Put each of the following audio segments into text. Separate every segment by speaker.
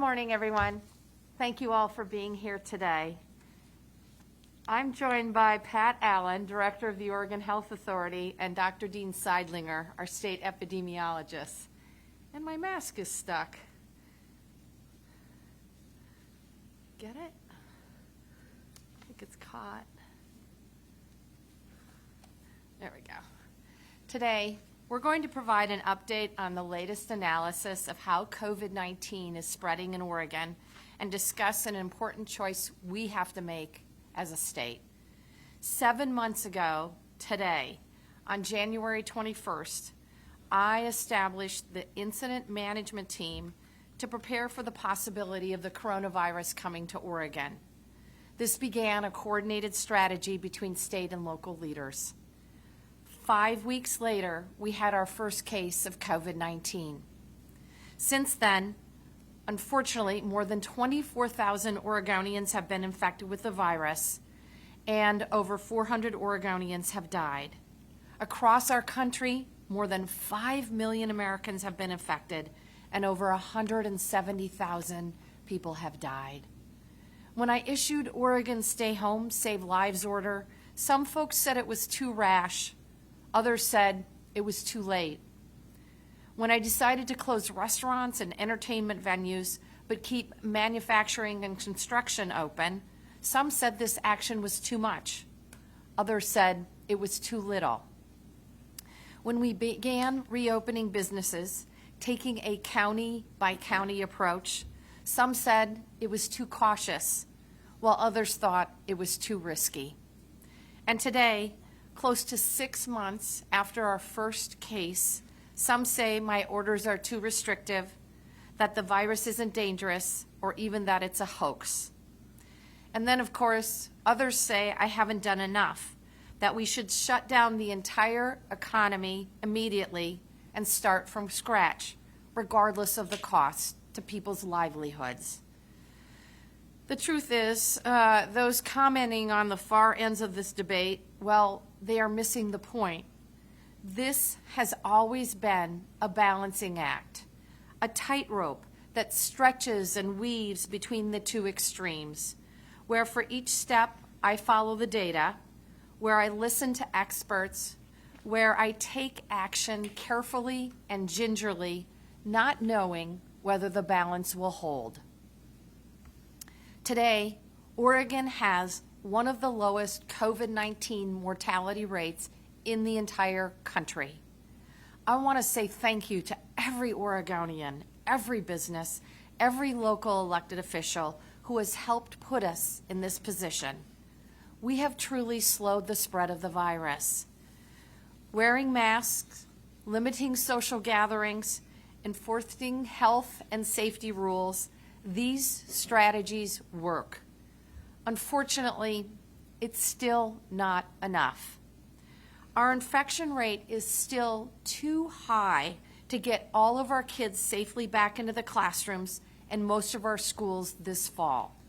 Speaker 1: morning, everyone. Thank you all for being here today. I'm joined by Pat Allen, Director of the Oregon Health Authority, and Dr. Dean Seidlinger, our state epidemiologist. And my mask is stuck. Get it? I think it's caught. There we go. Today, we're going to provide an update on the latest analysis of how COVID-19 is spreading in Oregon and discuss an important choice we have to make as a state. 7 months ago today, on January 21st, I established the incident management team to prepare for the possibility of the coronavirus coming to Oregon. This began a coordinated strategy between state and local leaders. 5 weeks later, we had our first case of COVID-19. Since then, unfortunately, more than 24,000 Oregonians have been infected with the virus, and over 400 Oregonians have died. Across our country, more than 5 million Americans have been infected, and over 170,000 people have died. When I issued Oregon's Stay Home, Save Lives order, some folks said it was too rash. Others said it was too late. When I decided to close restaurants and entertainment venues, but keep manufacturing and construction open, some said this action was too much. Others said it was too little. When we began reopening businesses, taking a county-by-county approach, some said it was too cautious, while others thought it was too risky. And today, close to 6 months after our first case, some say my orders are too restrictive, that the virus isn't dangerous, or even that it's a hoax. And then, of course, others say I haven't done enough, that we should shut down the entire economy immediately and start from scratch, regardless of the cost to people's livelihoods. The truth is, those commenting on the far ends of this debate, well, they are missing the point. This has always been a balancing act, a tightrope that stretches and weaves between the two extremes, where for each step I follow the data, where I listen to experts, where I take action carefully and gingerly, not knowing whether the balance will hold. Today, Oregon has one of the lowest COVID-19 mortality rates in the entire country. I want to say thank you to every Oregonian, every business, every local elected official who has helped put us in this position. We have truly slowed the spread of the virus. Wearing masks, limiting social gatherings, enforcing health and safety rules, these strategies work. Unfortunately, it's still not enough. Our infection rate is still too high to get all of our kids safely back into the classrooms and most of our schools this fall.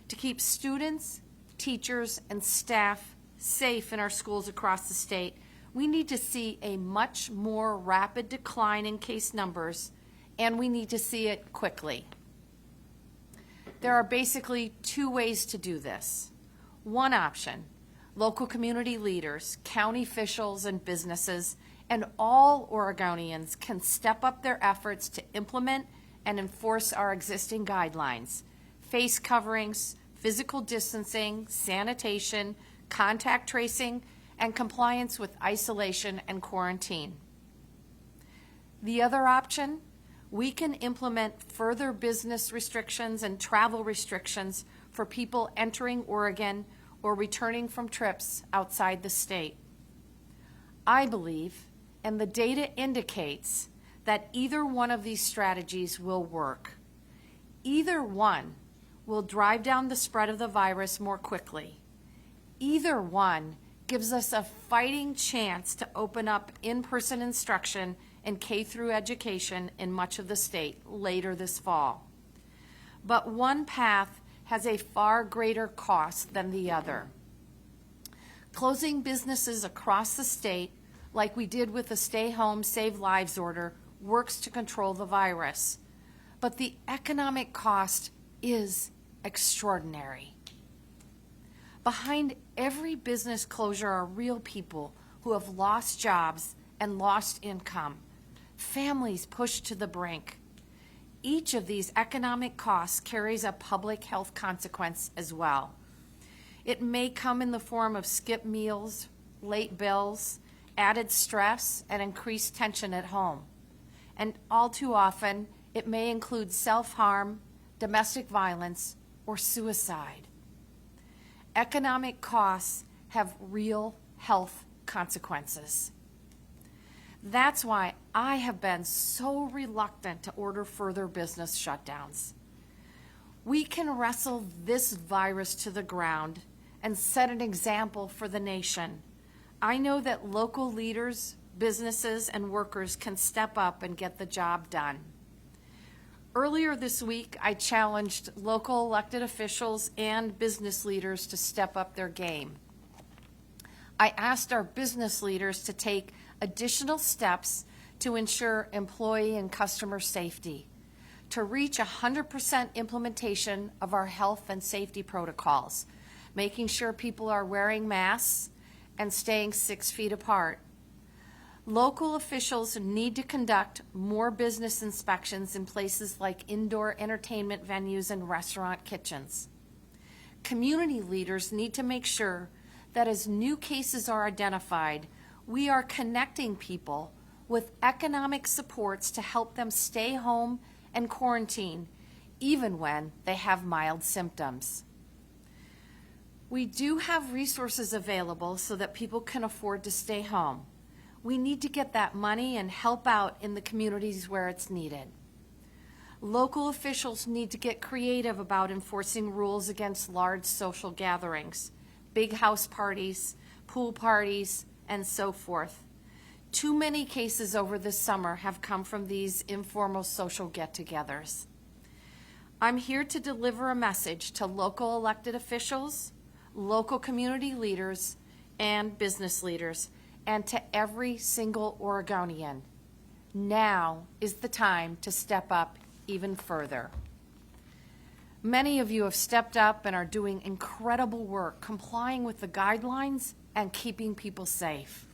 Speaker 1: To keep students, teachers, and staff safe in our schools across the state, we need to see a much more rapid decline in case numbers, and we need to see it quickly. There are basically two ways to do this. One option, local community leaders, county officials, and businesses, and all Oregonians can step up their efforts to implement and enforce our existing guidelines: face coverings, physical distancing, sanitation, contact tracing, and compliance with isolation and quarantine. The other option, we can implement further business restrictions and travel restrictions for people entering Oregon or returning from trips outside the state. I believe, and the data indicates, that either one of these strategies will work. Either one will drive down the spread of the virus more quickly. Either one gives us a fighting chance to open up in-person instruction and K through education in much of the state later this fall. But one path has a far greater cost than the other. Closing businesses across the state, like we did with the Stay Home, Save Lives order, works to control the virus. but the economic cost is extraordinary. Behind every business closure are real people who have lost jobs and lost income, families pushed to the brink. Each of these economic costs carries a public health consequence as well. It may come in the form of skipped meals, late bills, added stress, and increased tension at home. And all too often, it may include self-harm, domestic violence, or suicide. Economic costs have real health consequences. That's why I have been so reluctant to order further business shutdowns. We can wrestle this virus to the ground and set an example for the nation. I know that local leaders, businesses, and workers can step up and get the job done. Earlier this week, I challenged local elected officials and business leaders to step up their game. I asked our business leaders to take additional steps to ensure employee and customer safety, to reach 100% implementation of our health and safety protocols, making sure people are wearing masks and staying 6 feet apart. Local officials need to conduct more business inspections in places like indoor entertainment venues and restaurant kitchens. Community leaders need to make sure that as new cases are identified, we are connecting people with economic supports to help them stay home and quarantine, even when they have mild symptoms. We do have resources available so that people can afford to stay home. We need to get that money and help out in the communities where it's needed. Local officials need to get creative about enforcing rules against large social gatherings, big house parties, pool parties, and so forth. Too many cases over this summer have come from these informal social get-togethers. I'm here to deliver a message to local elected officials, local community leaders, and business leaders, and to every single Oregonian. Now is the time to step up even further. Many of you have stepped up and are doing incredible work complying with the guidelines and keeping people safe.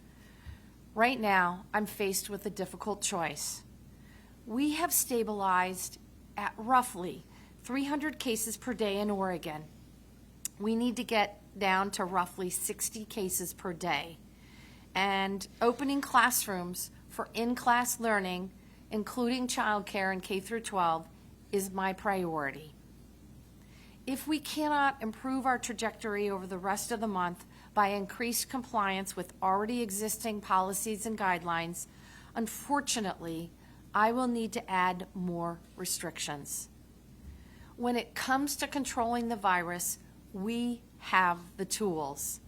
Speaker 1: Right now, I'm faced with a difficult choice. We have stabilized at roughly 300 cases per day in Oregon. We need to get down to roughly 60 cases per day. And opening classrooms for in-class learning, including childcare and K through 12, is my priority. If we cannot improve our trajectory over the rest of the month by increased compliance with already existing policies and guidelines, unfortunately, I will need to add more restrictions. When it comes to controlling the virus, we have the tools.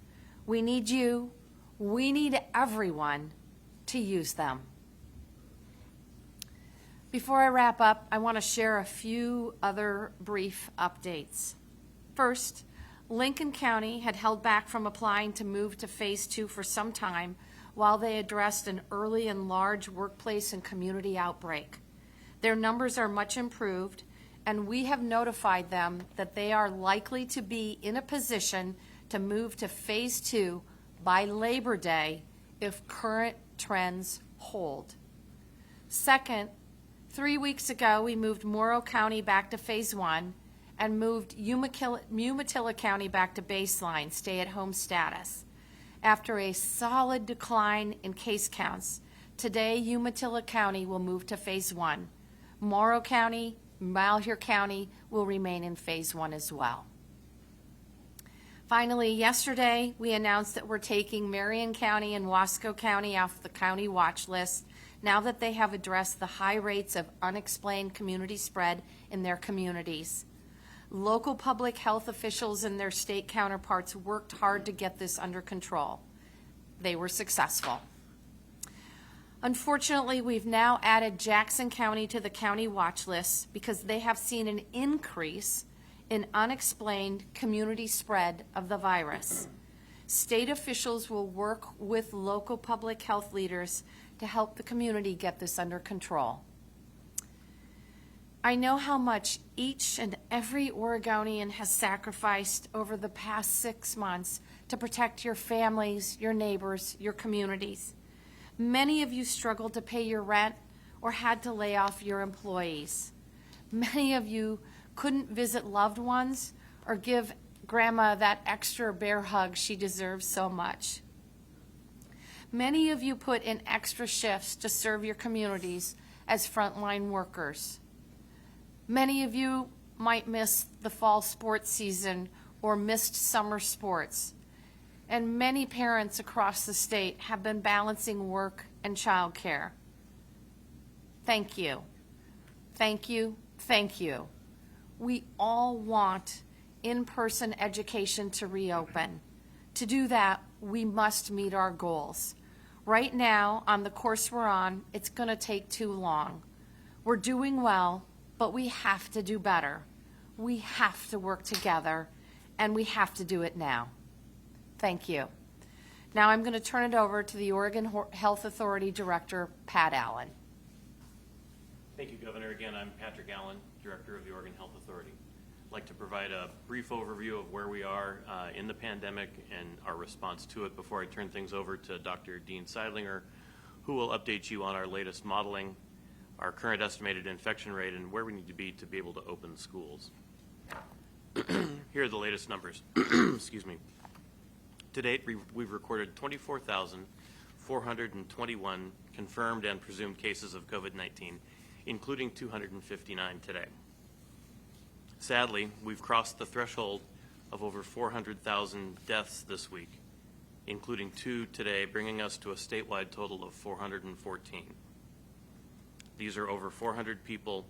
Speaker 1: We need you. We need everyone to use them. Before I wrap up, I want to share a few other brief updates. First, Lincoln County had held back from applying to move to Phase 2 for some time while they addressed an early and large workplace and community outbreak. Their numbers are much improved, and we have notified them that they are likely to be in a position to move to Phase 2 by Labor Day if current trends hold. Second, 3 weeks ago, we moved Morrow County back to Phase 1 and moved Umatilla County back to baseline stay-at-home status. After a solid decline in case counts, today Umatilla County will move to Phase 1. Morrow County, Malheur County will remain in Phase 1 as well. Finally, yesterday, we announced that we're taking Marion County and Wasco County off the county watch list now that they have addressed the high rates of unexplained community spread in their communities. Local public health officials and their state counterparts worked hard to get this under control. They were successful. Unfortunately, we've now added Jackson County to the county watch list because they have seen an increase in unexplained community spread of the virus. State officials will work with local public health leaders to help the community get this under control. I know how much each and every Oregonian has sacrificed over the past 6 months to protect your families, your neighbors, your communities. Many of you struggled to pay your rent or had to lay off your employees. Many of you couldn't visit loved ones or give Grandma that extra bear hug she deserves so much. Many of you put in extra shifts to serve your communities as frontline workers. Many of you might miss the fall sports season or missed summer sports. And many parents across the state have been balancing work and childcare. Thank you. Thank you. Thank you. We all want in-person education to reopen. To do that, we must meet our goals. Right now, on the course we're on, it's going to take too long. We're doing well, but we have to do better. We have to work together, and we have to do it now. Thank you. Now I'm going to turn it over to the Oregon Health Authority Director, Pat Allen.
Speaker 2: Thank you, Governor. Again, I'm Patrick Allen, Director of the Oregon Health Authority. I'd like to provide a brief overview of where we are in the pandemic and our response to it before I turn things over to Dr. Dean Seidlinger, who will update you on our latest modeling, our current estimated infection rate, and where we need to be able to open schools. Here are the latest numbers. Excuse me. To date, we've recorded 24,421 confirmed and presumed cases of COVID-19, including 259 today. Sadly, we've crossed the threshold of over 400,000 deaths this week, including 2 today, bringing us to a statewide total of 414. These are over 400 people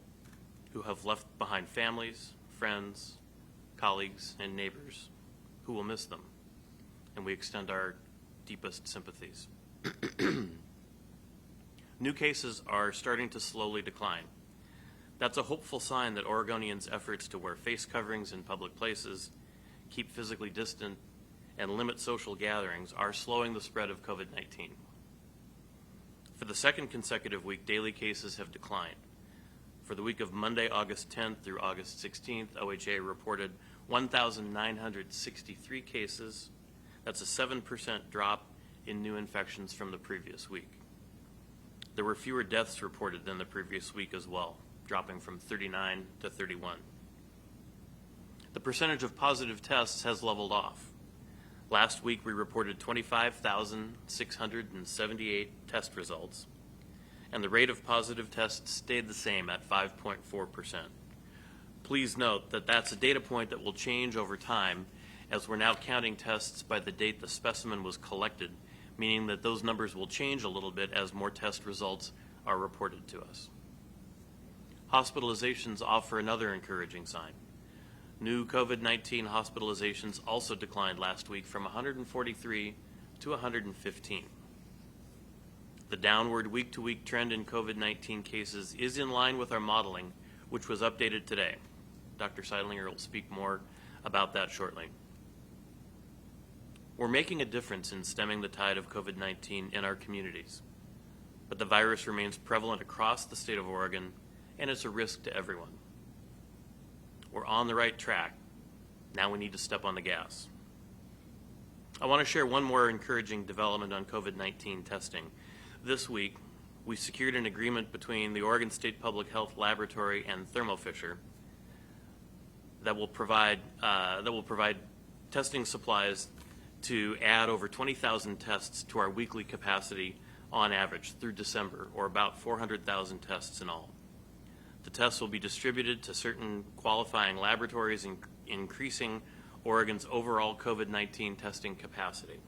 Speaker 2: who have left behind families, friends, colleagues, and neighbors who will miss them, and we extend our deepest sympathies. New cases are starting to slowly decline. That's a hopeful sign that Oregonians' efforts to wear face coverings in public places, keep physically distant, and limit social gatherings are slowing the spread of COVID-19. For the second consecutive week, daily cases have declined. For the week of Monday, August 10th through August 16th, OHA reported 1,963 cases. That's a 7% drop in new infections from the previous week. There were fewer deaths reported than the previous week as well, dropping from 39 to 31. The percentage of positive tests has leveled off. Last week, we reported 25,678 test results, and the rate of positive tests stayed the same at 5.4%. Please note that that's a data point that will change over time, as we're now counting tests by the date the specimen was collected, meaning that those numbers will change a little bit as more test results are reported to us. Hospitalizations offer another encouraging sign. New COVID-19 hospitalizations also declined last week from 143 to 115. The downward week-to-week trend in COVID-19 cases is in line with our modeling, which was updated today. Dr. Seidlinger will speak more about that shortly. We're making a difference in stemming the tide of COVID-19 in our communities, but the virus remains prevalent across the state of Oregon, and it's a risk to everyone. We're on the right track. Now we need to step on the gas. I want to share one more encouraging development on COVID-19 testing. This week, we secured an agreement between the Oregon State Public Health Laboratory and Thermo Fisher that will provide testing supplies to add over 20,000 tests to our weekly capacity on average through December, or about 400,000 tests in all. The tests will be distributed to certain qualifying laboratories, increasing Oregon's overall COVID-19 testing capacity.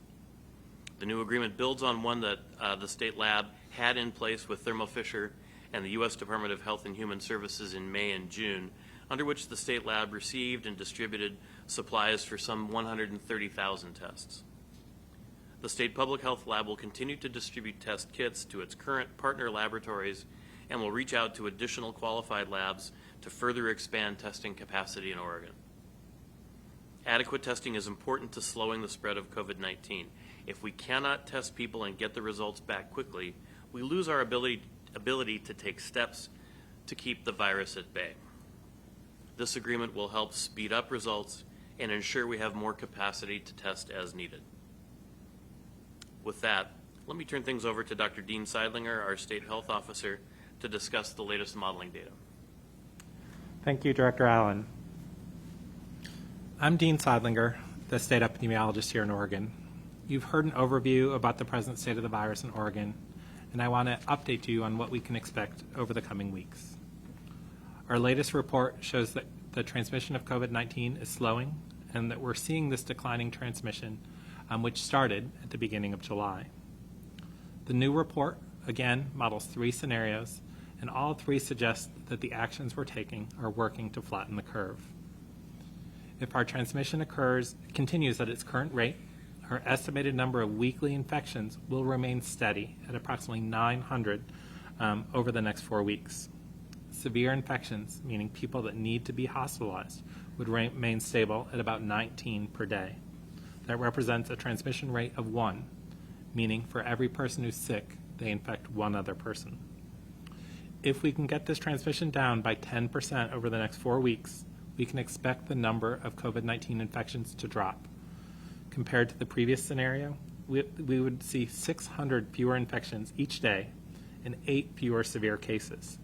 Speaker 2: The new agreement builds on one that the state lab had in place with Thermo Fisher and the U.S. Department of Health and Human Services in May and June, under which the state lab received and distributed supplies for some 130,000 tests. The State Public Health Lab will continue to distribute test kits to its current partner laboratories and will reach out to additional qualified labs to further expand testing capacity in Oregon. Adequate testing is important to slowing the spread of COVID-19. If we cannot test people and get the results back quickly, we lose our ability to take steps to keep the virus at bay. This agreement will help speed up results and ensure we have more capacity to test as needed. With that, let me turn things over to Dr. Dean Seidlinger, our State Health Officer, to discuss the latest modeling data.
Speaker 3: Thank you, Director Allen. I'm Dean Seidlinger, the state epidemiologist here in Oregon. You've heard an overview about the present state of the virus in Oregon, and I want to update you on what we can expect over the coming weeks. Our latest report shows that the transmission of COVID-19 is slowing and that we're seeing this declining transmission, which started at the beginning of July. The new report, again, models 3 scenarios, and all 3 suggest that the actions we're taking are working to flatten the curve. If our transmission continues at its current rate, our estimated number of weekly infections will remain steady at approximately 900 over the next 4 weeks. Severe infections, meaning people that need to be hospitalized, would remain stable at about 19 per day. That represents a transmission rate of 1, meaning for every person who's sick, they infect 1 other person. If we can get this transmission down by 10% over the next 4 weeks, we can expect the number of COVID-19 infections to drop. Compared to the previous scenario, we would see 600 fewer infections each day and 8 fewer severe cases.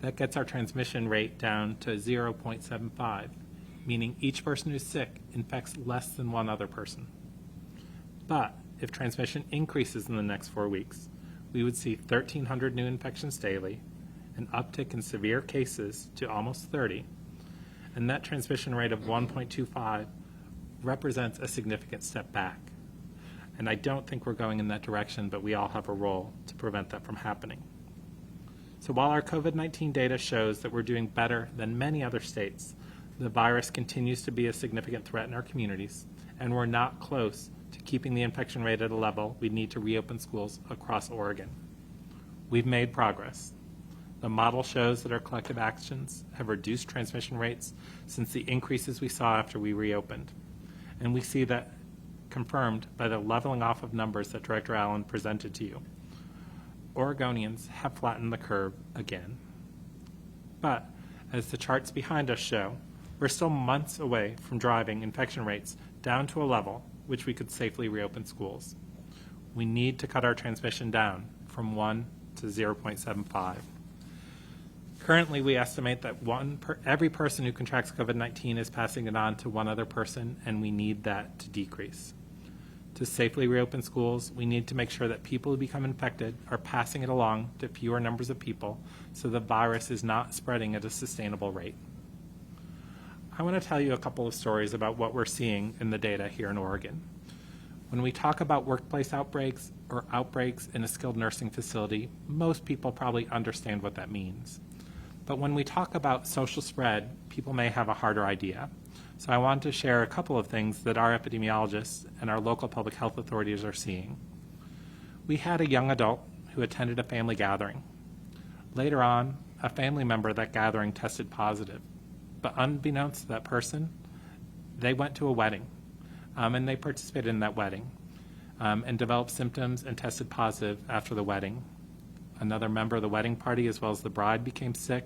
Speaker 3: That gets our transmission rate down to 0.75, meaning each person who's sick infects less than 1 other person. But if transmission increases in the next 4 weeks, we would see 1,300 new infections daily, an uptick in severe cases to almost 30, and that transmission rate of 1.25 represents a significant step back. And I don't think we're going in that direction, but we all have a role to prevent that from happening. So while our COVID-19 data shows that we're doing better than many other states, the virus continues to be a significant threat in our communities, and we're not close to keeping the infection rate at a level we need to reopen schools across Oregon. We've made progress. The model shows that our collective actions have reduced transmission rates since the increases we saw after we reopened. And we see that confirmed by the leveling off of numbers that Director Allen presented to you. Oregonians have flattened the curve again. But as the charts behind us show, we're still months away from driving infection rates down to a level which we could safely reopen schools. We need to cut our transmission down from 1 to 0.75. Currently, we estimate that every person who contracts COVID-19 is passing it on to 1 other person, and we need that to decrease. To safely reopen schools, we need to make sure that people who become infected are passing it along to fewer numbers of people so the virus is not spreading at a sustainable rate. I want to tell you a couple of stories about what we're seeing in the data here in Oregon. When we talk about workplace outbreaks or outbreaks in a skilled nursing facility, most people probably understand what that means. But when we talk about social spread, people may have a harder idea. So I want to share a couple of things that our epidemiologists and our local public health authorities are seeing. We had a young adult who attended a family gathering. Later on, a family member at that gathering tested positive. But unbeknownst to that person, they went to a wedding, and they participated in that wedding and developed symptoms and tested positive after the wedding. Another member of the wedding party, as well as the bride, became sick,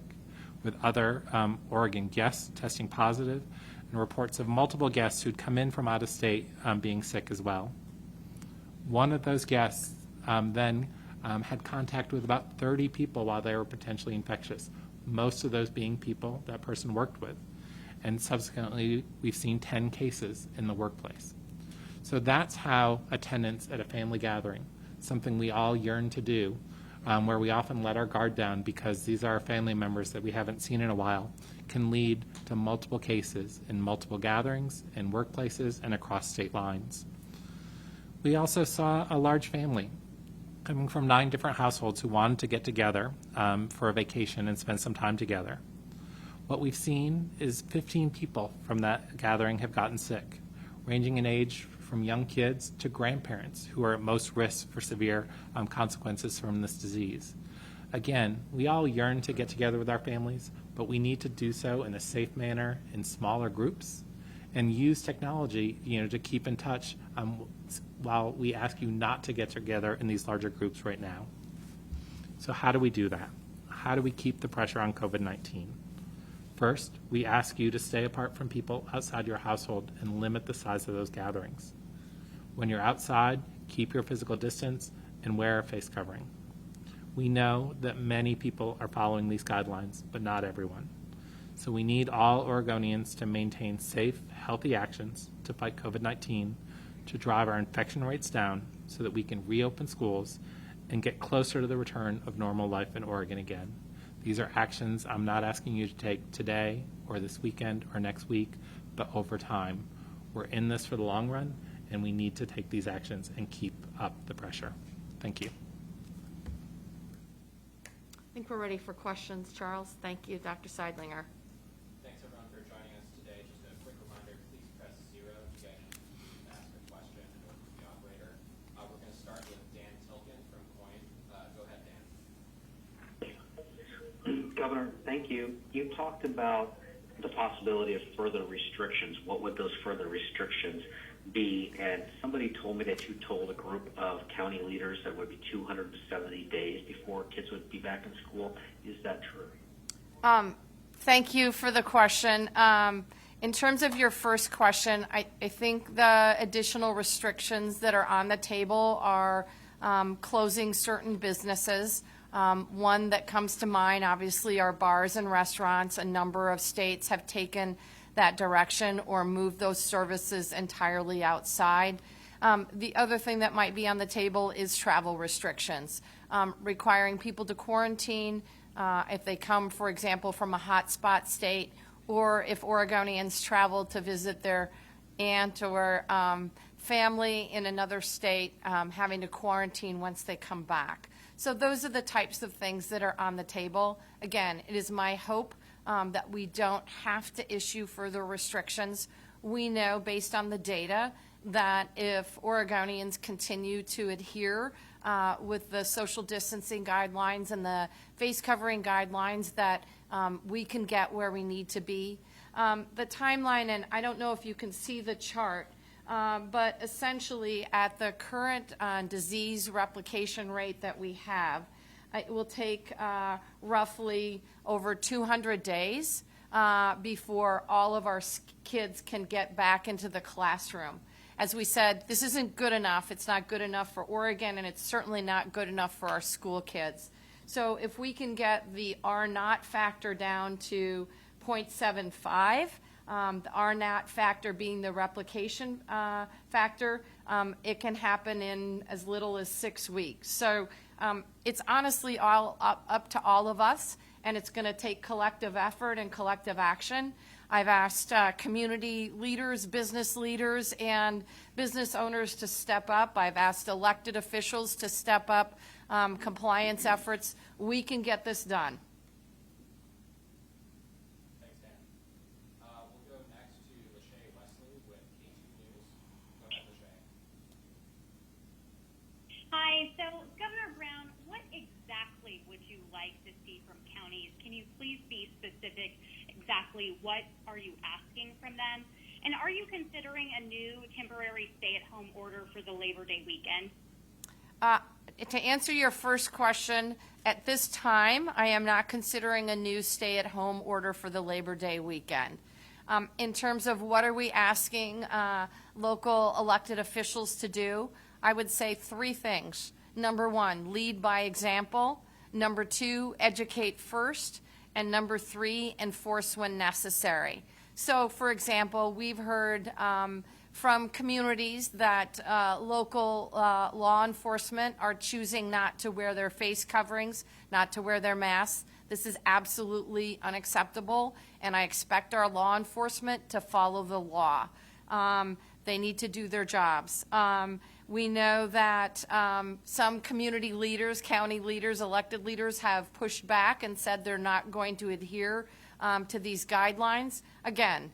Speaker 3: with other Oregon guests testing positive, and reports of multiple guests who'd come in from out of state being sick as well. One of those guests then had contact with about 30 people while they were potentially infectious, most of those being people that person worked with. And subsequently, we've seen 10 cases in the workplace. So that's how attendance at a family gathering, something we all yearn to do, where we often let our guard down because these are our family members that we haven't seen in a while, can lead to multiple cases in multiple gatherings, in workplaces, and across state lines. We also saw a large family coming from 9 different households who wanted to get together for a vacation and spend some time together. What we've seen is 15 people from that gathering have gotten sick, ranging in age from young kids to grandparents who are at most risk for severe consequences from this disease. Again, we all yearn to get together with our families, but we need to do so in a safe manner in smaller groups and use technology, to keep in touch while we ask you not to get together in these larger groups right now. So how do we do that? how do we keep the pressure on COVID-19? First, we ask you to stay apart from people outside your household and limit the size of those gatherings. When you're outside, keep your physical distance and wear a face covering. We know that many people are following these guidelines, but not everyone. So we need all Oregonians to maintain safe, healthy actions to fight COVID-19, to drive our infection rates down so that we can reopen schools and get closer to the return of normal life in Oregon again. These are actions I'm not asking you to take today or this weekend or next week, but over time. We're in this for the long run, and we need to take these actions and keep up the pressure. Thank you.
Speaker 1: I think we're ready for questions, Charles. Thank you, Dr. Seidlinger.
Speaker 4: Thanks everyone for joining us today. Just a quick reminder, please press 0 to get into the ask a question or to the operator. We're going to start with Dan Tilkin from Coin. Go ahead, Dan.
Speaker 5: Governor, thank you. You talked about the possibility of further restrictions. What would those further restrictions be? And somebody told me that you told a group of county leaders that would be 270 days before kids would be back in school. Is that true?
Speaker 1: Thank you for the question. In terms of your first question, I think the additional restrictions that are on the table are closing certain businesses. One that comes to mind, obviously, are bars and restaurants. A number of states have taken that direction or moved those services entirely outside. The other thing that might be on the table is travel restrictions, requiring people to quarantine if they come, for example, from a hotspot state, or if Oregonians travel to visit their aunt or family in another state, having to quarantine once they come back. So those are the types of things that are on the table. Again, it is my hope that we don't have to issue further restrictions. We know, based on the data, that if Oregonians continue to adhere with the social distancing guidelines and the face covering guidelines, that we can get where we need to be. The timeline, and I don't know if you can see the chart, but essentially at the current disease replication rate that we have, it will take roughly over 200 days before all of our kids can get back into the classroom. As we said, this isn't good enough. It's not good enough for Oregon, and it's certainly not good enough for our school kids. So if we can get the R-naught factor down to 0.75, the R-naught factor being the replication factor, it can happen in as little as 6 weeks. So it's honestly all up to all of us, and it's going to take collective effort and collective action. I've asked community leaders, business leaders, and business owners to step up. I've asked elected officials to step up compliance efforts. We can get this done.
Speaker 4: Thanks, Dan. We'll go next to Lachey Wesley with K2 News. Go ahead, Lachey.
Speaker 6: Hi. So, Governor Brown, what exactly would you like to see from counties? Can you please be specific? Exactly what are you asking from them? And are you considering a new temporary stay-at-home order for the Labor Day weekend?
Speaker 1: To answer your first question, at this time, I am not considering a new stay-at-home order for the Labor Day weekend. In terms of what are we asking local elected officials to do, I would say 3 things. Number 1, lead by example. Number 2, educate first. And number 3, enforce when necessary. So, for example, we've heard from communities that local law enforcement are choosing not to wear their face coverings, not to wear their masks. This is absolutely unacceptable, and I expect our law enforcement to follow the law. They need to do their jobs. We know that some community leaders, county leaders, elected leaders have pushed back and said they're not going to adhere to these guidelines. Again,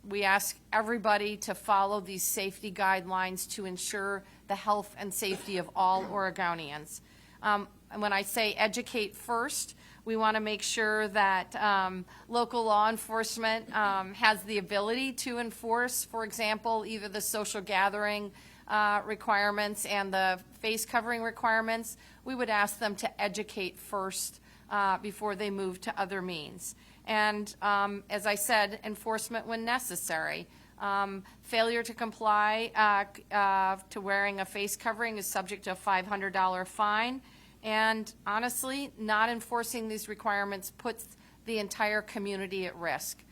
Speaker 1: we ask everybody to follow these safety guidelines to ensure the health and safety of all Oregonians. And when I say educate first, we want to make sure that local law enforcement has the ability to enforce, for example, either the social gathering requirements and the face covering requirements. We would ask them to educate first before they move to other means. And as I said, enforcement when necessary. Failure to comply to wearing a face covering is subject to a $500 fine. And honestly, not enforcing these requirements puts the entire community at risk.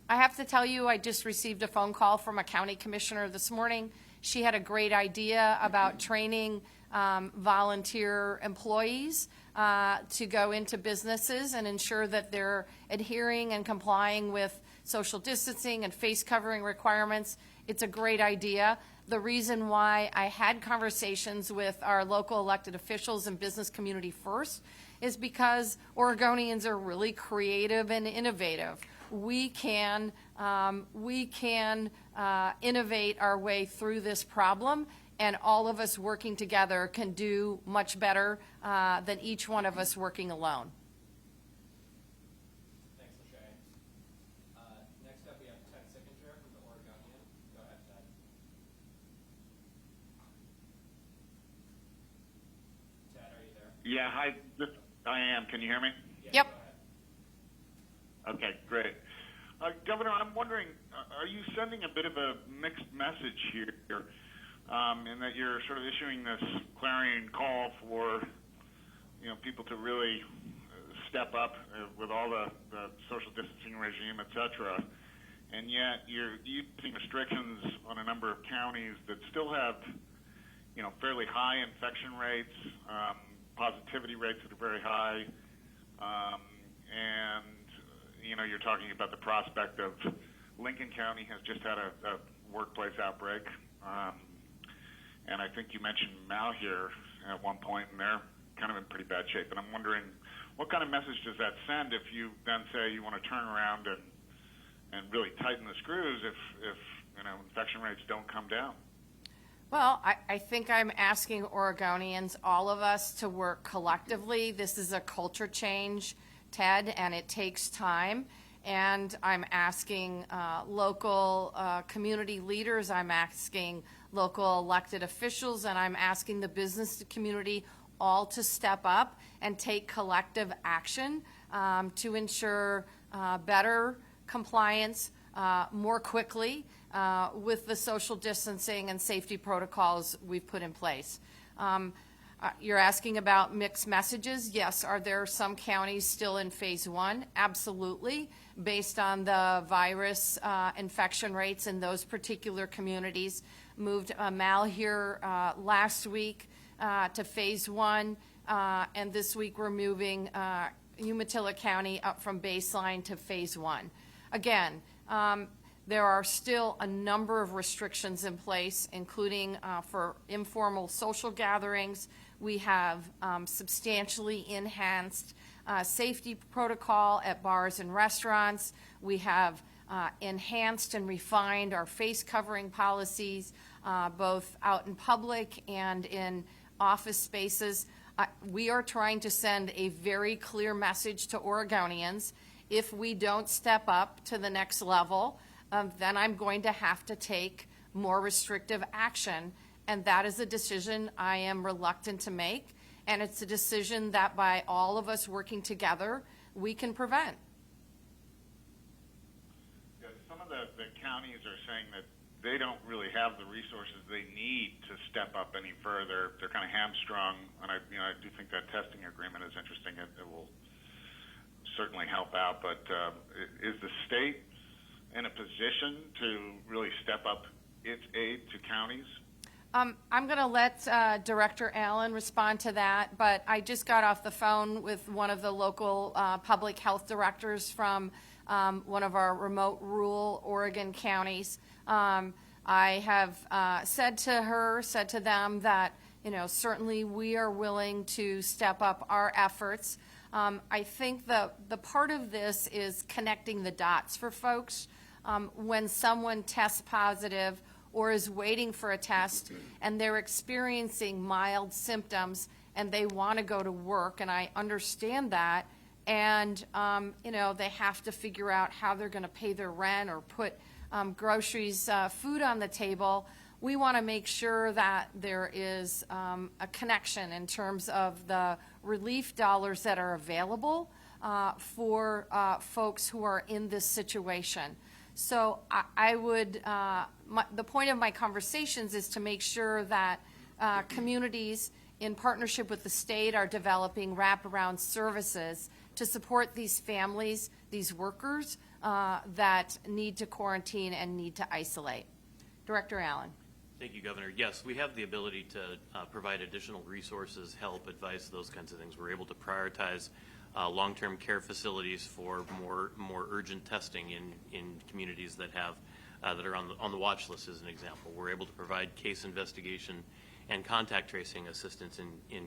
Speaker 1: I have to tell you, I just received a phone call from a county commissioner this morning. She had a great idea about training volunteer employees to go into businesses and ensure that they're adhering and complying with social distancing and face covering requirements. It's a great idea. The reason why I had conversations with our local elected officials and business community first is because Oregonians are really creative and innovative. We can innovate our way through this problem, and all of us working together can do much better than each one of us working alone.
Speaker 4: Thanks, Lachey. Next up, we have Ted Sickinger from the Oregonian. Go ahead, Ted. Ted, are you there?
Speaker 7: Yeah, hi. I am. Can you hear me?
Speaker 1: Yep.
Speaker 4: Go ahead.
Speaker 7: Okay, great. Governor, I'm wondering, are you sending a bit of a mixed message here in that you're sort of issuing this clarion call for, people to really step up with all the social distancing regime, et cetera, and yet you're using restrictions on a number of counties that still have, fairly high infection rates, positivity rates that are very high, and you're talking about the prospect of Lincoln County has just had a workplace outbreak, and I think you mentioned Malheur at one point, and they're kind of in pretty bad shape. And I'm wondering, what kind of message does that send if you then say you want to turn around and really tighten the screws if infection rates don't come down?
Speaker 1: Well, I think I'm asking Oregonians, all of us, to work collectively. This is a culture change, Ted, and it takes time. And I'm asking local community leaders, I'm asking local elected officials, and I'm asking the business community all to step up and take collective action to ensure better compliance more quickly with the social distancing and safety protocols we've put in place. You're asking about mixed messages. Yes, are there some counties still in phase one? Absolutely, based on the virus infection rates in those particular communities. Moved Malheur last week to phase one, and this week we're moving Umatilla County up from baseline to phase one. Again, there are still a number of restrictions in place, including for informal social gatherings. We have substantially enhanced safety protocol at bars and restaurants. We have enhanced and refined our face covering policies, both out in public and in office spaces. We are trying to send a very clear message to Oregonians. If we don't step up to the next level, then I'm going to have to take more restrictive action. And that is a decision I am reluctant to make. And it's a decision that by all of us working together, we can prevent.
Speaker 7: Yeah, some of the counties are saying that they don't really have the resources they need to step up any further. They're kind of hamstrung, and I do think that testing agreement is interesting. It will certainly help out, but is the state in a position to really step up its aid to counties?
Speaker 1: I'm going to let Director Allen respond to that, but I just got off the phone with one of the local public health directors from one of our remote rural Oregon counties. I have said to them that, certainly we are willing to step up our efforts. I think the part of this is connecting the dots for folks. When someone tests positive or is waiting for a test and they're experiencing mild symptoms and they want to go to work, and I understand that, and they have to figure out how they're going to pay their rent or put groceries, food on the table. we want to make sure that there is a connection in terms of the relief dollars that are available for folks who are in this situation. So I would, the point of my conversations is to make sure that communities in partnership with the state are developing wraparound services to support these families, these workers that need to quarantine and need to isolate. Director Allen.
Speaker 2: Thank you, Governor. Yes, we have the ability to provide additional resources, help, advice, those kinds of things. We're able to prioritize long-term care facilities for more urgent testing in communities that have that are on the watch list, as an example. We're able to provide case investigation and contact tracing assistance in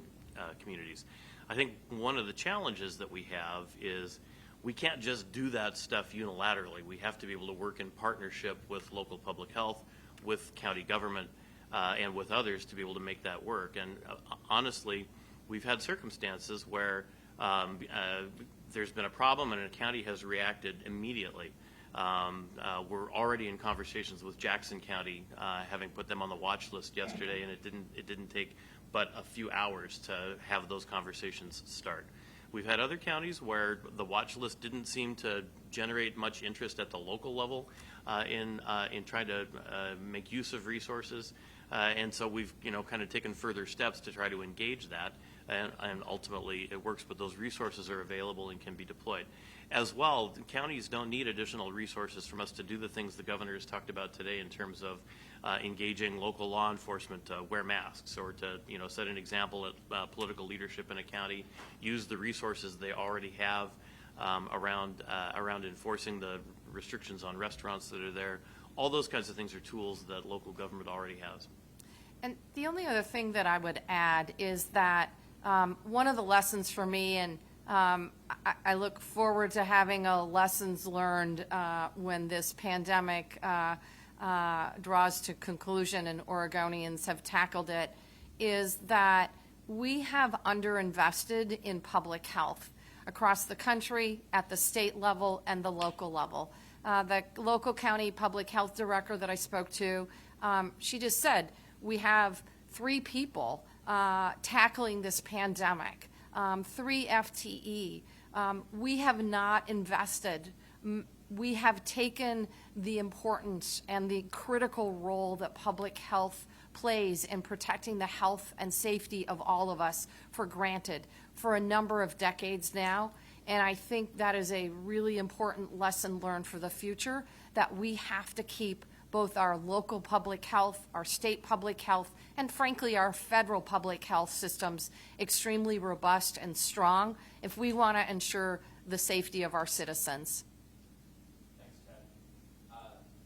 Speaker 2: communities. I think one of the challenges that we have is we can't just do that stuff unilaterally. We have to be able to work in partnership with local public health, with county government, and with others to be able to make that work. And honestly, we've had circumstances where there's been a problem and a county has reacted immediately. We're already in conversations with Jackson County, having put them on the watch list yesterday, and it didn't take but a few hours to have those conversations start. We've had other counties where the watch list didn't seem to generate much interest at the local level in trying to make use of resources, and so we've kind of taken further steps to try to engage that, and ultimately it works. But those resources are available and can be deployed. As well, counties don't need additional resources from us to do the things the governor has talked about today in terms of engaging local law enforcement to wear masks, or to set an example at political leadership in a county, use the resources they already have around enforcing the restrictions on restaurants that are there. All those kinds of things are tools that local government already has.
Speaker 1: And the only other thing that I would add is that one of the lessons for me, and I look forward to having a lessons learned when this pandemic draws to conclusion and Oregonians have tackled it, is that we have underinvested in public health across the country, at the state level and the local level. The local county public health director that I spoke to, she just said, we have 3 people tackling this pandemic, 3 FTE. We have not invested. We have taken the importance and the critical role that public health plays in protecting the health and safety of all of us for granted for a number of decades now. And I think that is a really important lesson learned for the future, that we have to keep both our local public health, our state public health, and frankly our federal public health systems extremely robust and strong if we want to ensure the safety of our citizens.
Speaker 4: Thanks, Ted.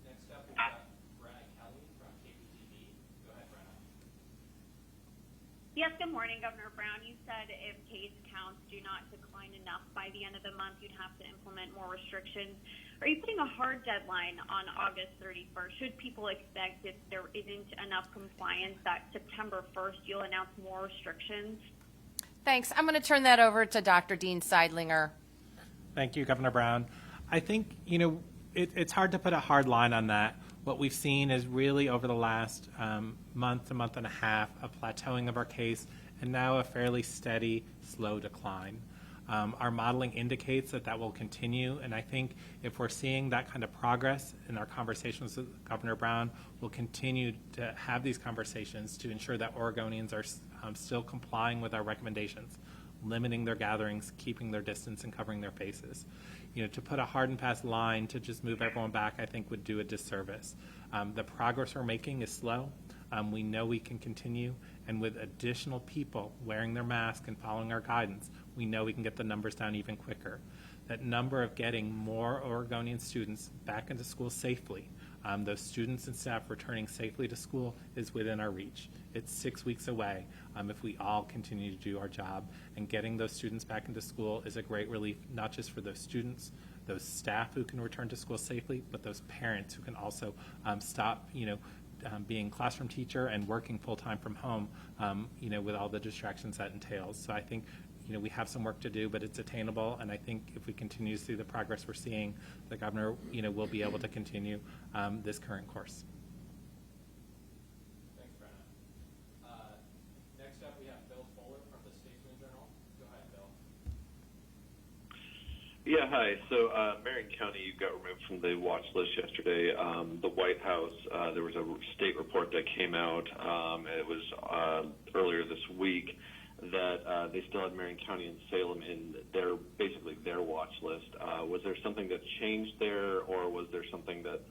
Speaker 4: Next up, we've got Brenna Kelly from KPTV. Go ahead, Brenna.
Speaker 6: Yes, good morning, Governor Brown. You said if case counts do not decline enough by the end of the month, you'd have to implement more restrictions. Are you putting a hard deadline on August 31st? Should people expect, if there isn't enough compliance, that September 1st you'll announce more restrictions?
Speaker 1: Thanks. I'm going to turn that over to Dr. Dean Seidlinger.
Speaker 3: Thank you, Governor Brown. I think, it's hard to put a hard line on that. What we've seen is really over the last month and a half, a plateauing of our case, and now a fairly steady, slow decline. Our modeling indicates that will continue, and I think if we're seeing that kind of progress in our conversations with Governor Brown, we'll continue to have these conversations to ensure that Oregonians are still complying with our recommendations, limiting their gatherings, keeping their distance, and covering their faces. To put a hard and fast line to just move everyone back, I think would do a disservice. The progress we're making is slow. We know we can continue, and with additional people wearing their mask and following our guidance, we know we can get the numbers down even quicker. That number of getting more Oregonian students back into school safely, those students and staff returning safely to school, is within our reach. It's 6 weeks away if we all continue to do our job, and getting those students back into school is a great relief, not just for those students, those staff who can return to school safely, but those parents who can also stop, being classroom teacher and working full-time from home, with all the distractions that entails. So I think, we have some work to do, but it's attainable, and I think if we continue to see the progress we're seeing, the governor, will be able to continue this current course.
Speaker 8: Yeah, hi. So Marion County got removed from the watch list yesterday. The White House, there was a state report that came out, it was earlier this week, that they still had Marion County and Salem in basically their watch list. Was there something that changed there, or was there something that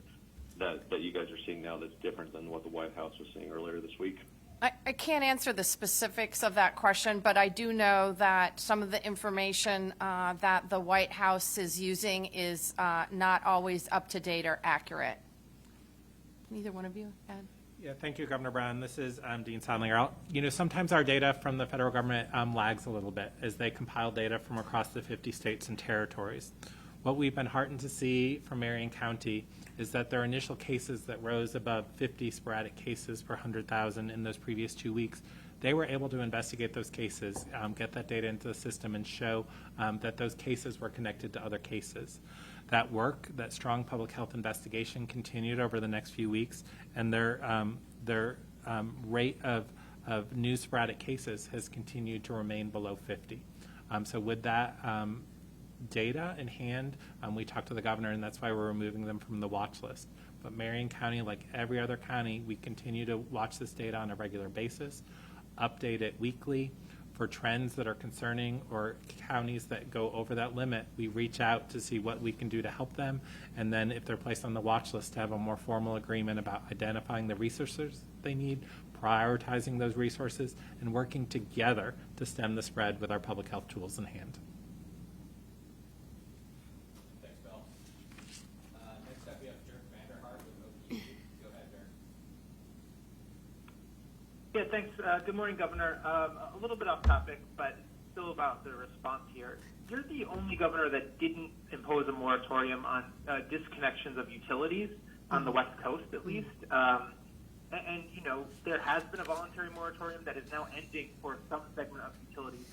Speaker 8: you guys are seeing now that's different than what the White House was seeing earlier this week?
Speaker 1: I can't answer the specifics of that question, but I do know that some of the information that the White House is using is not always up to date or accurate. Neither one of you, Ed?
Speaker 3: Yeah, thank you, Governor Brown. This is Dean Sondlinger. Sometimes our data from the federal government lags a little bit as they compile data from across the 50 states and territories. What we've been heartened to see from Marion County is that their initial cases that rose above 50 sporadic cases per 100,000 in those previous 2 weeks, they were able to investigate those cases, get that data into the system, and show that those cases were connected to other cases. That work, that strong public health investigation, continued over the next few weeks, and their rate of new sporadic cases has continued to remain below 50. So with that data in hand, we talked to the governor, and that's why we're removing them from the watch list. But Marion County, like every other county, we continue to watch this data on a regular basis, update it weekly. For trends that are concerning or counties that go over that limit, we reach out to see what we can do to help them, and then if they're placed on the watch list, to have a more formal agreement about identifying the resources they need, prioritizing those resources, and working together to stem the spread with our public health tools in hand.
Speaker 4: Thanks, Bill. Next up, we have Dirk Vanderhart with OPE. Go ahead, Dirk.
Speaker 9: Yeah, thanks. Good morning, Governor. A little bit off topic, but still about the response here. You're the only governor that didn't impose a moratorium on disconnections of utilities on the West Coast, at least. And there has been a voluntary moratorium that is now ending for some segment of utilities.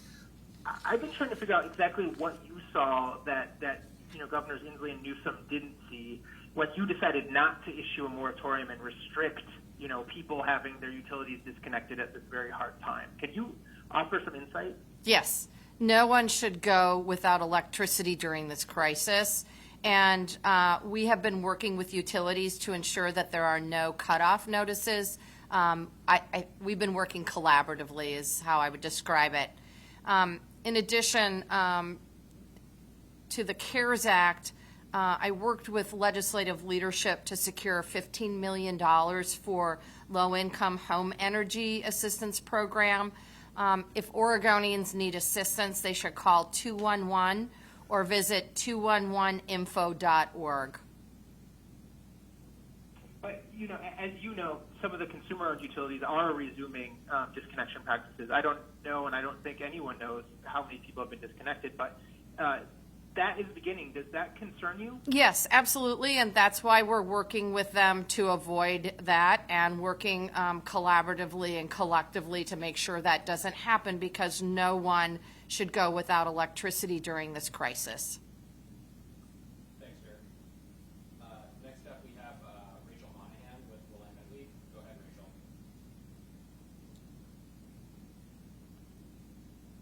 Speaker 9: I've been trying to figure out exactly what you saw that Governors Inslee and Newsom didn't see when you decided not to issue a moratorium and restrict people having their utilities disconnected at this very hard time. Can you offer some insight?
Speaker 1: Yes. No one should go without electricity during this crisis. And we have been working with utilities to ensure that there are no cutoff notices. We've been working collaboratively is how I would describe it. In addition to the CARES Act, I worked with legislative leadership to secure $15 million for low-income home energy assistance program. If Oregonians need assistance, they should call 211 or visit 211info.org.
Speaker 9: But, as you know, some of the consumer-owned utilities are resuming disconnection practices. I don't know, and I don't think anyone knows how many people have been disconnected, but that is beginning. Does that concern you?
Speaker 1: Yes, absolutely, and that's why we're working with them to avoid that and working collaboratively and collectively to make sure that doesn't happen, because no one should go without electricity during this crisis.
Speaker 4: Thanks, Dirk. Next up, we have Rachel Monahan with Willamette Week. Go ahead, Rachel.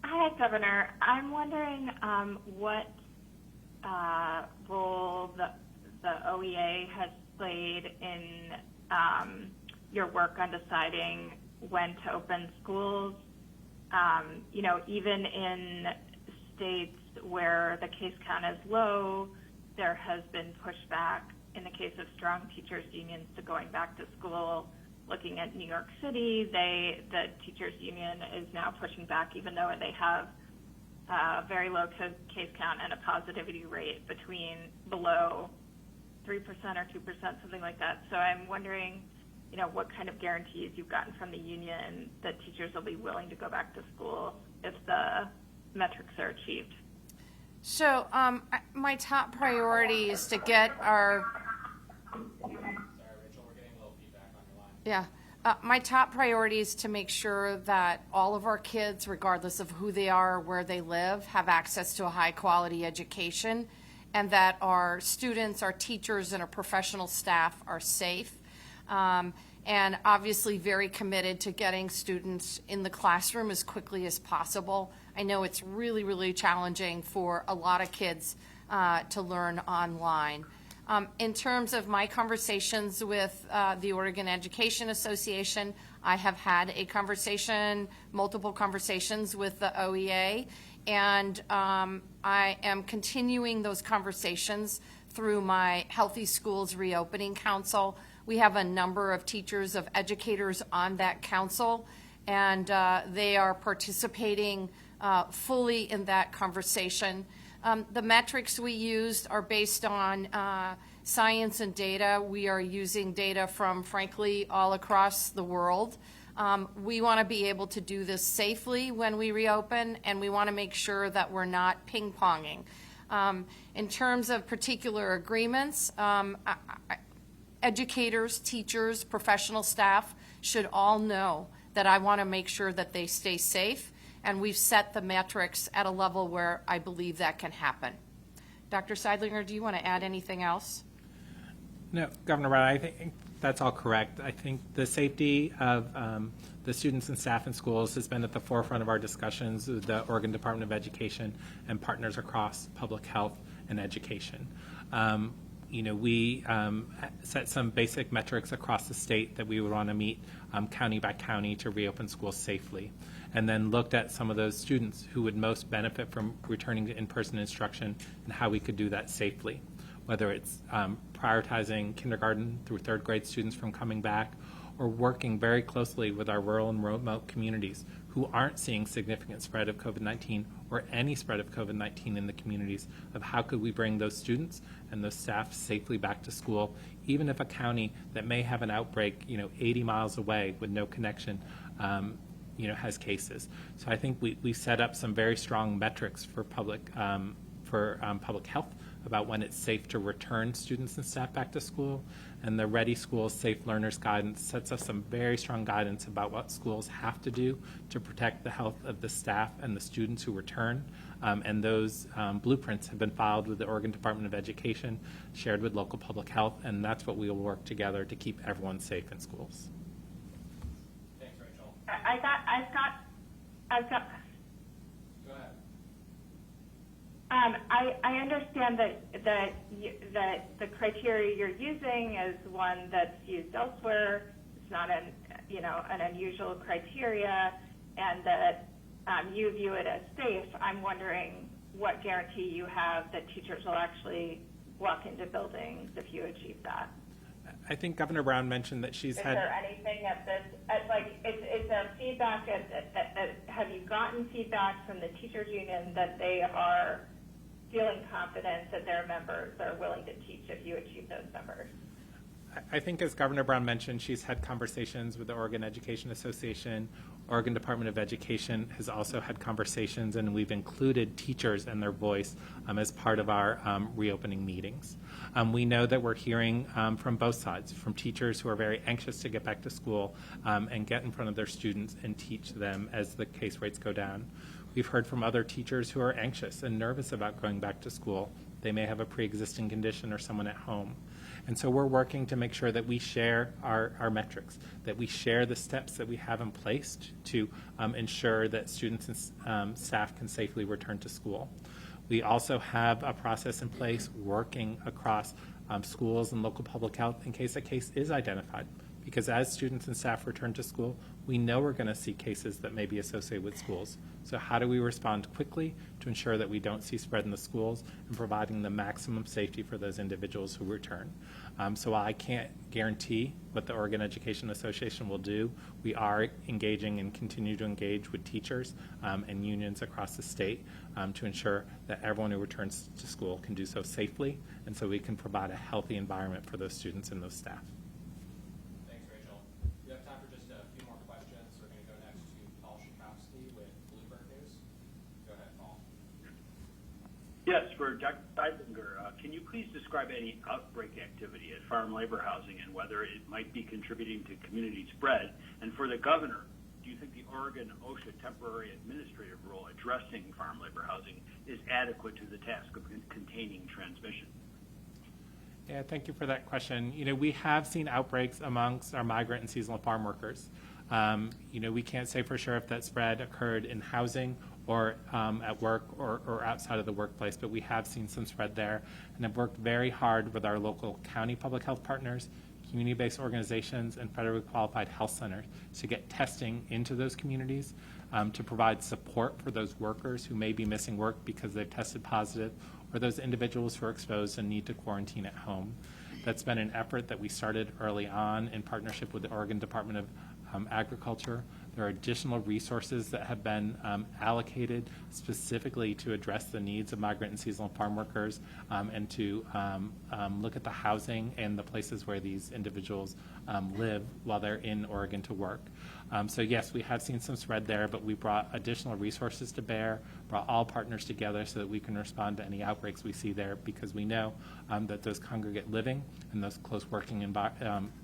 Speaker 10: Hi, Governor. I'm wondering what role the OEA has played in your work on deciding when to open schools. Even in states where the case count is low, there has been pushback in the case of strong teachers unions to going back to school. Looking at New York City, the teachers union is now pushing back, even though they have a very low case count and a positivity rate below 3% or 2%, something like that. So I'm wondering, what kind of guarantees you've gotten from the union that teachers will be willing to go back to school if the metrics are achieved?
Speaker 1: So my top priority is to get our...
Speaker 4: Sorry, Rachel, we're getting a little feedback on your line.
Speaker 1: Yeah. My top priority is to make sure that all of our kids, regardless of who they are or where they live, have access to a high-quality education, and that our students, our teachers, and our professional staff are safe. And obviously very committed to getting students in the classroom as quickly as possible. I know it's really, really challenging for a lot of kids to learn online. In terms of my conversations with the Oregon Education Association, I have had multiple conversations with the OEA, and I am continuing those conversations through my Healthy Schools Reopening Council. We have a number of teachers, of educators on that council, and they are participating fully in that conversation. The metrics we used are based on science and data. We are using data from, frankly, all across the world. We want to be able to do this safely when we reopen, and we want to make sure that we're not ping-ponging. In terms of particular agreements, educators, teachers, professional staff should all know that I want to make sure that they stay safe, and we've set the metrics at a level where I believe that can happen. Dr. Seidlinger, do you want to add anything else?
Speaker 3: No, Governor Brown, I think that's all correct. I think the safety of the students and staff in schools has been at the forefront of our discussions with the Oregon Department of Education and partners across public health and education. We set some basic metrics across the state that we would want to meet county by county to reopen schools safely, and then looked at some of those students who would most benefit from returning to in-person instruction and how we could do that safely, whether it's prioritizing kindergarten through third grade students from coming back, or working very closely with our rural and remote communities who aren't seeing significant spread of COVID-19 or any spread of COVID-19 in the communities, of how could we bring those students and those staff safely back to school, even if a county that may have an outbreak 80 miles away with no connection has cases. So I think we set up some very strong metrics for public health about when it's safe to return students and staff back to school, and the Ready Schools Safe Learners Guidance sets us some very strong guidance about what schools have to do to protect the health of the staff and the students who return, and those blueprints have been filed with the Oregon Department of Education, shared with local public health, and that's what we will work together to keep everyone safe in schools.
Speaker 4: Thanks, Rachel.
Speaker 10: I've got.
Speaker 4: Go ahead.
Speaker 10: I understand that the criteria you're using is one that's used elsewhere. It's not an unusual criteria, and that you view it as safe. I'm wondering what guarantee you have that teachers will actually walk into buildings if you achieve that.
Speaker 3: I think Governor Brown mentioned that she's had.
Speaker 10: Is there anything at this, is there feedback, have you gotten feedback from the teachers union that they are feeling confident that their members are willing to teach if you achieve those numbers?
Speaker 3: I think, as Governor Brown mentioned, she's had conversations with the Oregon Education Association. Oregon Department of Education has also had conversations, and we've included teachers and their voice as part of our reopening meetings. We know that we're hearing from both sides, from teachers who are very anxious to get back to school and get in front of their students and teach them as the case rates go down. We've heard from other teachers who are anxious and nervous about going back to school. They may have a pre-existing condition or someone at home. And so we're working to make sure that we share our metrics, that we share the steps that we have in place to ensure that students and staff can safely return to school. We also have a process in place working across schools and local public health in case a case is identified. Because as students and staff return to school, we know we're going to see cases that may be associated with schools. So how do we respond quickly to ensure that we don't see spread in the schools and providing the maximum safety for those individuals who return? So while I can't guarantee what the Oregon Education Association will do, we are engaging and continue to engage with teachers and unions across the state to ensure that everyone who returns to school can do so safely, and so we can provide a healthy environment for those students and those staff.
Speaker 11: Yes, for Dr. Seidlinger, can you please describe any outbreak activity at farm labor housing and whether it might be contributing to community spread? And for the governor, do you think the Oregon Osha temporary administrative role addressing farm labor housing is adequate to the task of containing transmission?
Speaker 3: Yeah, thank you for that question. We have seen outbreaks amongst our migrant and seasonal farm workers. We can't say for sure if that spread occurred in housing or at work or outside of the workplace, but we have seen some spread there and have worked very hard with our local county public health partners, community-based organizations, and federally qualified health centers to get testing into those communities to provide support for those workers who may be missing work because they've tested positive, or those individuals who are exposed and need to quarantine at home. That's been an effort that we started early on in partnership with the Oregon Department of Agriculture. There are additional resources that have been allocated specifically to address the needs of migrant and seasonal farm workers and to look at the housing and the places where these individuals live while they're in Oregon to work. So yes, we have seen some spread there, but we brought additional resources to bear, brought all partners together so that we can respond to any outbreaks we see there, because we know that those congregate living and those close working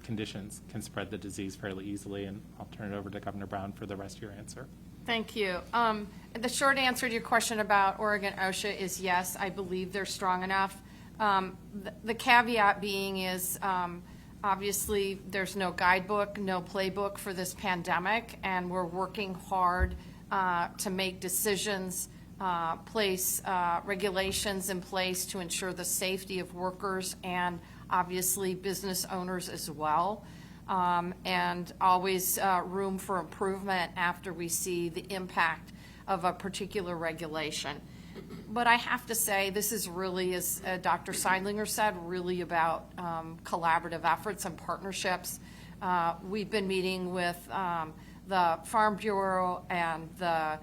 Speaker 3: conditions can spread the disease fairly easily. And I'll turn it over to Governor Brown for the rest of your answer.
Speaker 1: Thank you. The short answer to your question about Oregon OSHA is yes, I believe they're strong enough. The caveat being is obviously there's no guidebook, no playbook for this pandemic, and we're working hard to make decisions, place regulations in place to ensure the safety of workers and obviously business owners as well. And always room for improvement after we see the impact of a particular regulation. But I have to say, this is really, as Dr. Seidlinger said, really about collaborative efforts and partnerships. We've been meeting with the Farm Bureau and the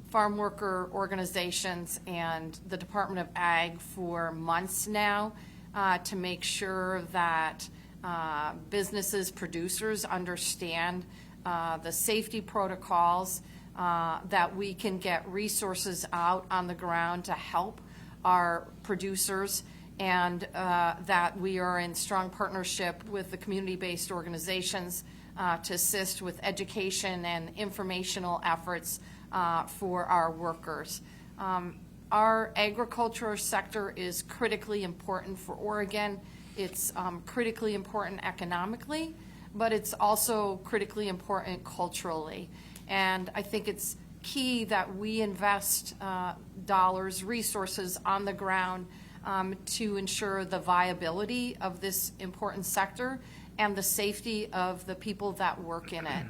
Speaker 1: farm worker organizations and the Department of Ag for months now to make sure that businesses, producers understand the safety protocols, that we can get resources out on the ground to help our producers, and that we are in strong partnership with the community-based organizations to assist with education and informational efforts for our workers. Our agriculture sector is critically important for Oregon. It's critically important economically, but it's also critically important culturally. And I think it's key that we invest dollars, resources on the ground to ensure the viability of this important sector and the safety of the people that work in it.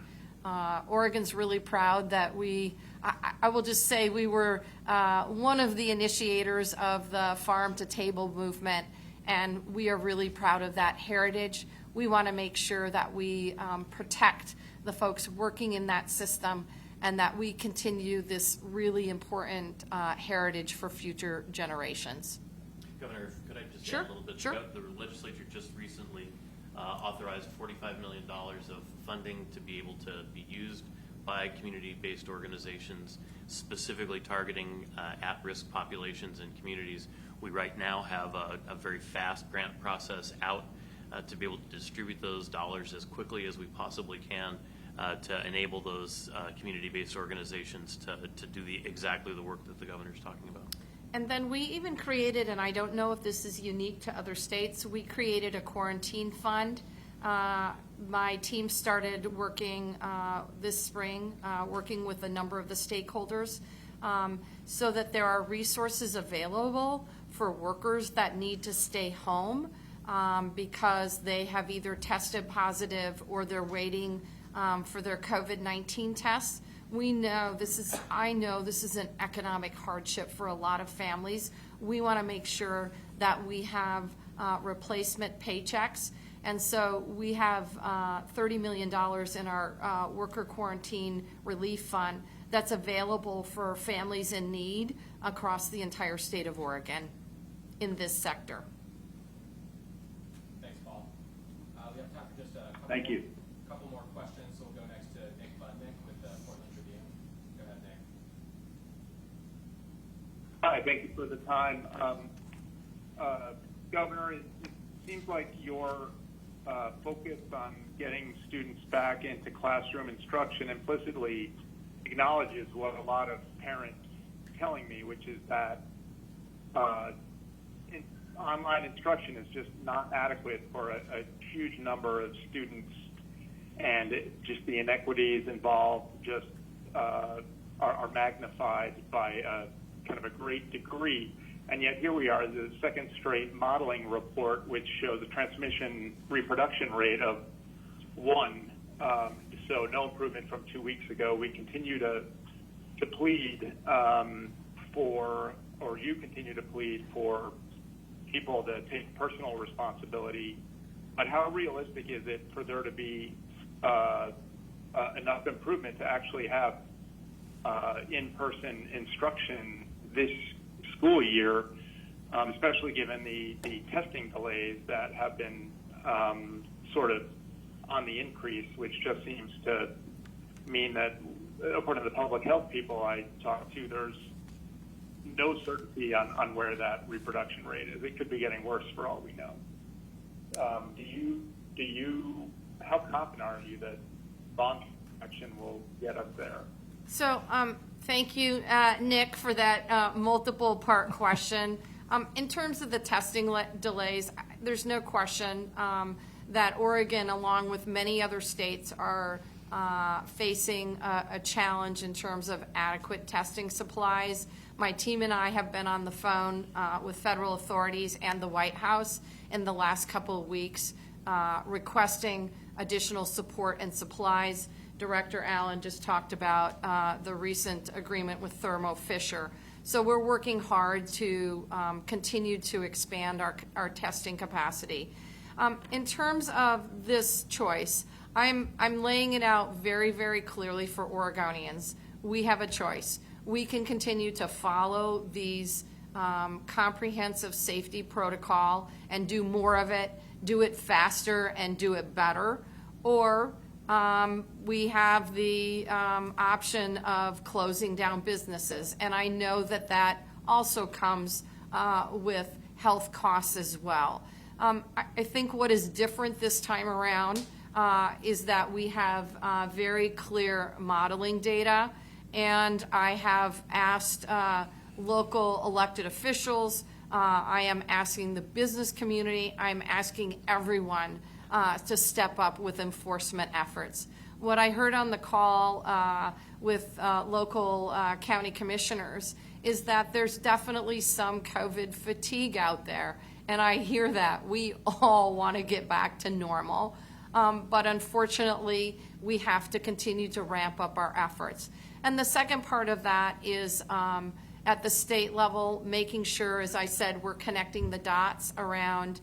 Speaker 1: Oregon's really proud that I will just say we were one of the initiators of the farm to table movement, and we are really proud of that heritage. We want to make sure that we protect the folks working in that system and that we continue this really important heritage for future generations.
Speaker 2: Governor, could I just
Speaker 1: Sure,
Speaker 2: add a little bit?
Speaker 1: sure.
Speaker 2: The legislature just recently authorized $45 million of funding to be able to be used by community-based organizations, specifically targeting at-risk populations and communities. We right now have a very fast grant process out to be able to distribute those dollars as quickly as we possibly can to enable those community-based organizations to do exactly the work that the governor's talking about.
Speaker 1: And then we even created, and I don't know if this is unique to other states, we created a quarantine fund. My team started working this spring, working with a number of the stakeholders so that there are resources available for workers that need to stay home because they have either tested positive or they're waiting for their COVID-19 tests. I know this is an economic hardship for a lot of families. We want to make sure that we have replacement paychecks. And so we have $30 million in our worker quarantine relief fund that's available for families in need across the entire state of Oregon in this sector.
Speaker 4: Thanks, Paul. We have time for just a couple more questions, so we'll go next to Nick Budnick with the Portland Tribune. Go ahead, Nick.
Speaker 12: Hi, thank you for the time. Governor, it seems like your focus on getting students back into classroom instruction implicitly acknowledges what a lot of parents are telling me, which is that online instruction is just not adequate for a huge number of students, and just the inequities involved, just are magnified by kind of a great degree. And yet here we are, the second straight modeling report, which shows a transmission reproduction rate of 1. So no improvement from 2 weeks ago. We continue to plead or you continue to plead for people to take personal responsibility. But how realistic is it for there to be enough improvement to actually have in-person instruction this school year, especially given the testing delays that have been sort of on the increase, which just seems to mean that, according to the public health people I talked to, there's no certainty on where that reproduction rate is. It could be getting worse for all we know. How confident are you that bond action will get us there?
Speaker 1: So thank you, Nick, for that multiple part question. In terms of the testing delays, there's no question that Oregon, along with many other states, are facing a challenge in terms of adequate testing supplies. My team and I have been on the phone with federal authorities and the White House in the last couple of weeks requesting additional support and supplies. Director Allen just talked about the recent agreement with Thermo Fisher. So we're working hard to continue to expand our testing capacity. In terms of this choice, I'm laying it out very, very clearly for Oregonians. We have a choice. We can continue to follow these comprehensive safety protocol and do more of it, do it faster and do it better, or we have the option of closing down businesses. And I know that that also comes with health costs as well. I think what is different this time around is that we have very clear modeling data, and I have asked local elected officials, I am asking the business community, I'm asking everyone to step up with enforcement efforts. What I heard on the call with local county commissioners is that there's definitely some COVID fatigue out there, and I hear that. We all want to get back to normal, but unfortunately, we have to continue to ramp up our efforts. And the second part of that is at the state level, making sure, as I said, we're connecting the dots around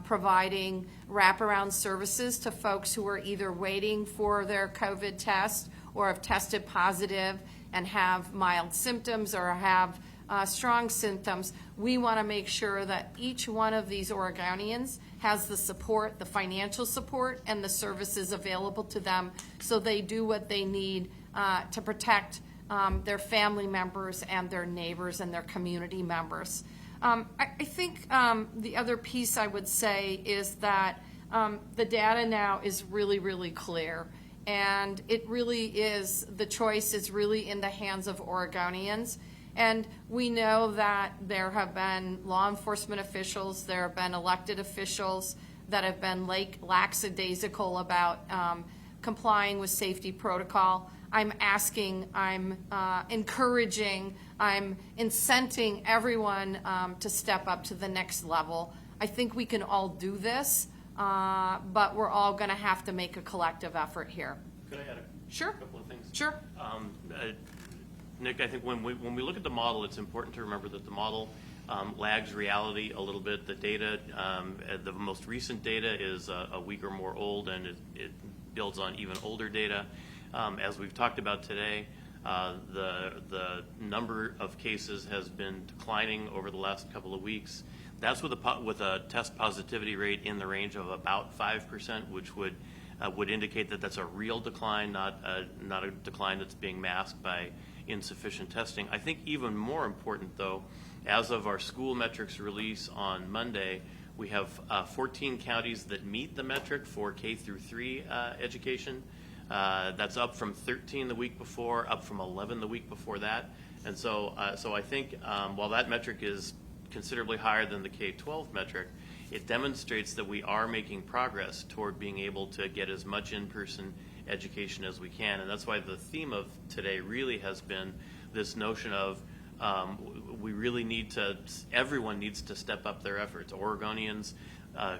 Speaker 1: providing wraparound services to folks who are either waiting for their COVID test or have tested positive and have mild symptoms or have strong symptoms. We want to make sure that each one of these Oregonians has the support, the financial support, and the services available to them so they do what they need to protect their family members and their neighbors and their community members. I think the other piece I would say is that the data now is really, really clear. And it really is, the choice is really in the hands of Oregonians. And we know that there have been law enforcement officials, there have been elected officials that have been lackadaisical about complying with safety protocol. I'm asking, I'm encouraging, I'm incenting everyone to step up to the next level. I think we can all do this, but we're all going to have to make a collective effort here.
Speaker 2: Could I add a couple of things? Sure. Nick, I think when we look at the model, it's important to remember that the model lags reality a little bit. The data, the most recent data is a week or more old, and it builds on even older data. As we've talked about today, the number of cases has been declining over the last couple of weeks. That's with a test positivity rate in the range of about 5%, which would indicate that that's a real decline, not a decline that's being masked by insufficient testing. I think even more important, though, as of our school metrics release on Monday, we have 14 counties that meet the metric for K through 3 education. That's up from 13 the week before, up from 11 the week before that. And so I think while that metric is considerably higher than the K-12 metric, it demonstrates that we are making progress toward being able to get as much in-person education as we can. And that's why the theme of today really has been this notion of we really need to, everyone needs to step up their efforts. Oregonians,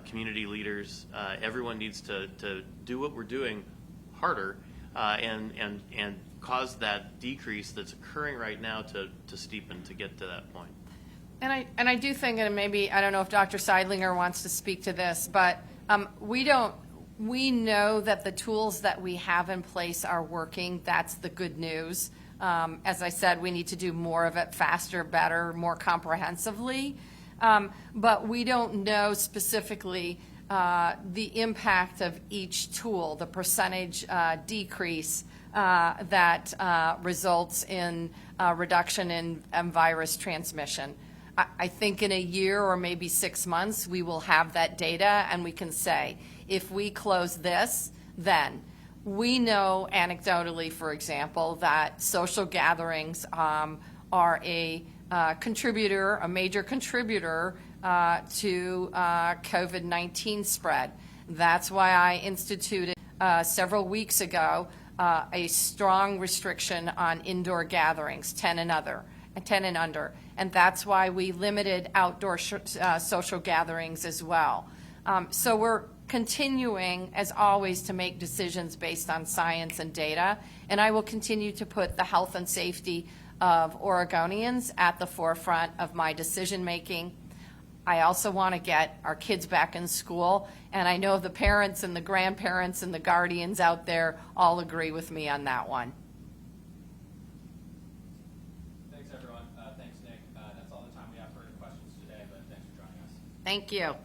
Speaker 2: community leaders, everyone needs to do what we're doing harder and cause that decrease that's occurring right now to steepen, to get to that point.
Speaker 1: And I do think, and maybe, I don't know if Dr. Seidlinger wants to speak to this, but we know that the tools that we have in place are working. That's the good news. As I said, we need to do more of it faster, better, more comprehensively. But we don't know specifically the impact of each tool, the percentage decrease that results in reduction in virus transmission. I think in a year or maybe 6 months, we will have that data and we can say, if we close this, then we know anecdotally, for example, that social gatherings are a contributor, a major contributor to COVID-19 spread. That's why I instituted several weeks ago a strong restriction on indoor gatherings, 10 and under. And that's why we limited outdoor social gatherings as well. So we're continuing, as always, to make decisions based on science and data. And I will continue to put the health and safety of Oregonians at the forefront of my decision making. I also want to get our kids back in school, and I know the parents and the grandparents and the guardians out there all agree with me on that one.
Speaker 4: Thanks, everyone. Thanks, Nick. That's all the time we have for questions today, but thanks for joining us.
Speaker 1: Thank you.